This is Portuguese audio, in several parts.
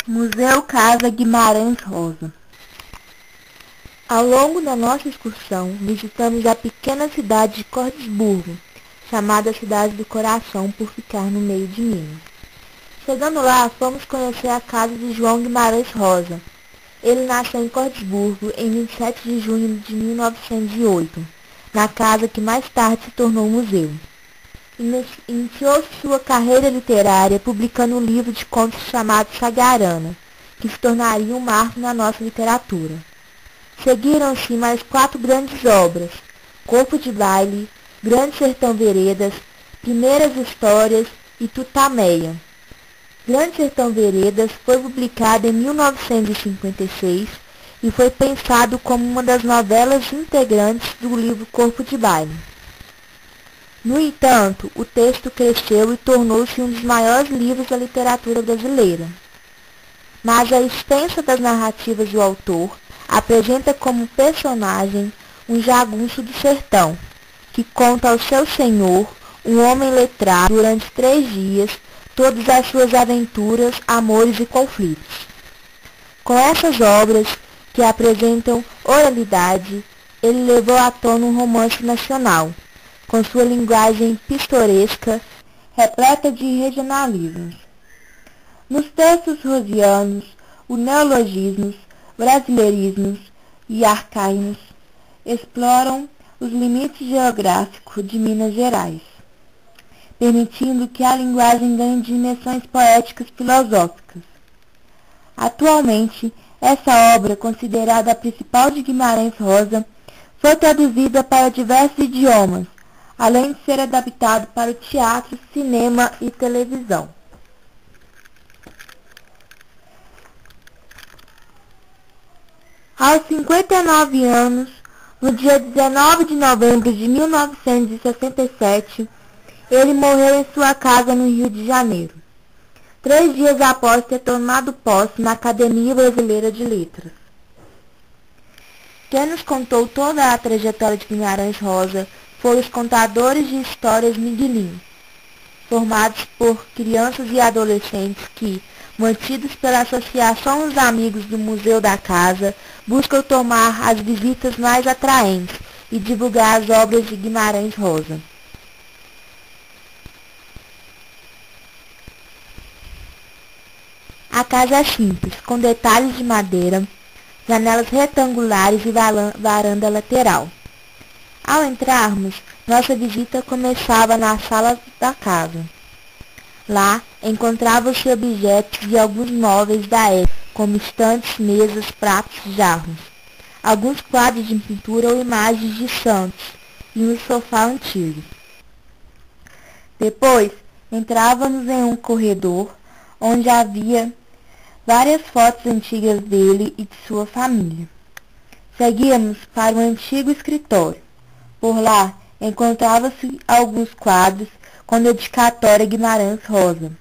Museu Casa Guimarães Rosa. Ao longo da nossa excursão, visitamos a pequena cidade de Cordesburgo, chamada Cidade do Coração por ficar no meio de Minas. Chegando lá, fomos conhecer a casa de João Guimarães Rosa. Ele nasceu em Cordesburgo em 27 de junho de 1908, na casa que mais tarde se tornou museu. Iniciou sua carreira literária publicando um livro de contos chamado Sagarana, que se tornaria um marco na nossa literatura. Seguiram-se mais 4 grandes obras: Corpo de Baile, Grande Sertão Veredas, Primeiras Histórias e Tutameia. Grande Sertão Veredas foi publicado em 1956 e foi pensado como uma das novelas integrantes do livro Corpo de Baile. No entanto, o texto cresceu e tornou-se um dos maiores livros da literatura brasileira. Mas a extensa das narrativas do autor apresenta como personagem um jagunço do sertão, que conta ao seu senhor, um homem letrado, durante 3 dias, todas as suas aventuras, amores e conflitos. Com essas obras, que apresentam oralidade, ele levou à tona um romance nacional, com sua linguagem pitoresca, repleta de regionalismos. Nos textos rosianos, os neologismos, brasileirismos e arcaísmos exploram os limites geográficos de Minas Gerais, permitindo que a linguagem ganhe dimensões poéticas filosóficas. Atualmente, essa obra, considerada a principal de Guimarães Rosa, foi traduzida para diversos idiomas, além de ser adaptado para o teatro, cinema e televisão. Aos 59 anos, no dia 19 de novembro de 1967, ele morreu em sua casa no Rio de Janeiro, 3 dias após ter tomado posse na Academia Brasileira de Letras. Quem nos contou toda a trajetória de Guimarães Rosa foram os contadores de histórias miguelinhos, formados por crianças e adolescentes que, mantidos pela Associação dos Amigos do Museu da Casa, buscam tomar as visitas mais atraentes e divulgar as obras de Guimarães Rosa. A casa é simples, com detalhes de madeira, janelas retangulares e varanda lateral. Ao entrarmos, nossa visita começava na sala da casa. Lá, encontravam-se objetos e alguns móveis da época, como estantes, mesas, pratos e jarros, alguns quadros de pintura ou imagens de santos e um sofá antigo. Depois, entrávamos em um corredor, onde havia várias fotos antigas dele e de sua família. Seguíamos para um antigo escritório. Por lá, encontravam-se alguns quadros com dedicatória a Guimarães Rosa,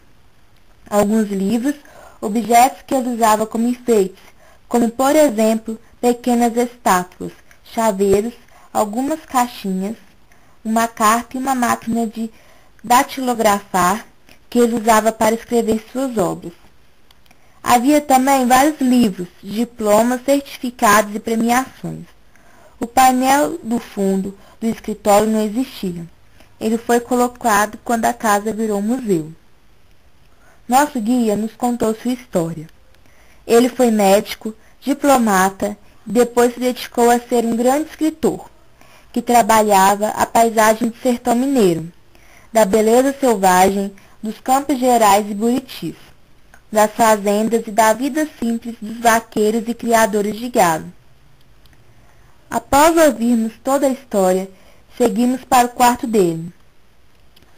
alguns livros, objetos que ele usava como enfeites, como, por exemplo, pequenas estátuas, chaveiros, algumas caixinhas, uma carta e uma máquina de datilografar que ele usava para escrever suas obras. Havia também vários livros, diplomas, certificados e premiações. O painel do fundo do escritório não existia. Ele foi colocado quando a casa virou museu. Nosso guia nos contou sua história. Ele foi médico, diplomata e depois se dedicou a ser um grande escritor, que trabalhava a paisagem do sertão mineiro, da beleza selvagem, dos campos gerais e buritis, das fazendas e da vida simples dos vaqueiros e criadores de gado. Após ouvirmos toda a história, seguimos para o quarto dele.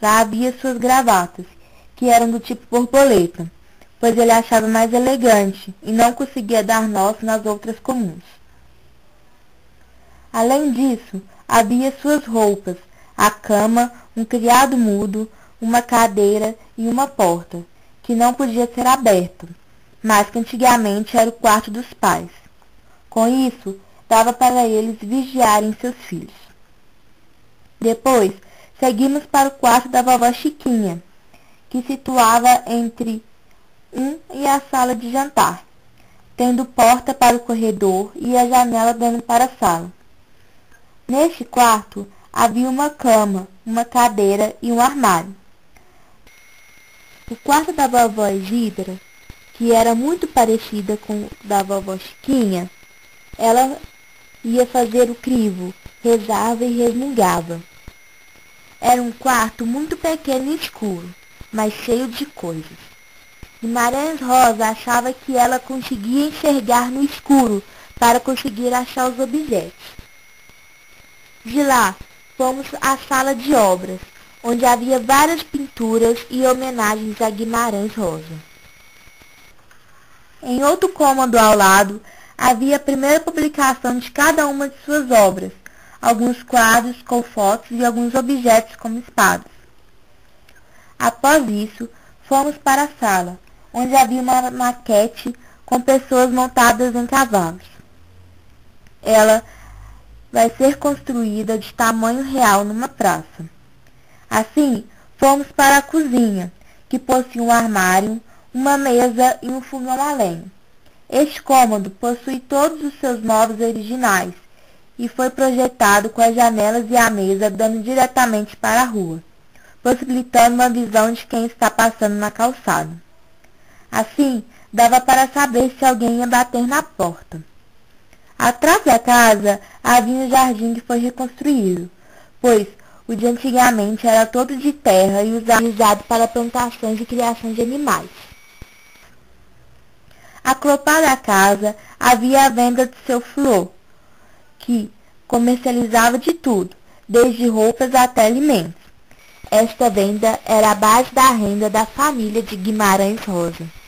Lá havia suas gravatas, que eram do tipo borboleta, pois ele achava mais elegante e não conseguia dar nó nas outras comuns. Além disso, havia suas roupas, a cama, um criado mudo, uma cadeira e uma porta, que não podia ser aberta, mas que antigamente era o quarto dos pais. Com isso, dava para eles vigiarem seus filhos. Depois, seguimos para o quarto da vovó Chiquinha, que situava entre e a sala de jantar, tendo porta para o corredor e a janela dando para a sala. Neste quarto havia uma cama, uma cadeira e um armário. O quarto da vovó Isidra, que era muito parecida com o da vovó Chiquinha, ela ia fazer o crivo, rezava e resmungava. Era um quarto muito pequeno e escuro, mas cheio de coisas. Guimarães Rosa achava que ela conseguia enxergar no escuro para conseguir achar os objetos. De lá, fomos à sala de obras, onde havia várias pinturas e homenagens a Guimarães Rosa. Em outro cômodo ao lado, havia a primeira publicação de cada uma de suas obras, alguns quadros com fotos e alguns objetos como espadas. Após isso, fomos para a sala, onde havia uma maquete com pessoas montadas em cavalos. Ela vai ser construída de tamanho real numa praça. Assim, fomos para a cozinha, que possui um armário, uma mesa e um fogão a lenha. Este cômodo possui todos os seus móveis originais e foi projetado com as janelas e a mesa dando diretamente para a rua, possibilitando uma visão de quem está passando na calçada. Assim, dava para saber se alguém ia bater na porta. Atrás da casa havia um jardim que foi reconstruído, pois o de antigamente era todo de terra e usado para plantações e criação de animais. Aclopada à casa havia a venda de seu Flor, que comercializava de tudo, desde roupas até alimentos. Esta venda era a base da renda da família de Guimarães Rosa.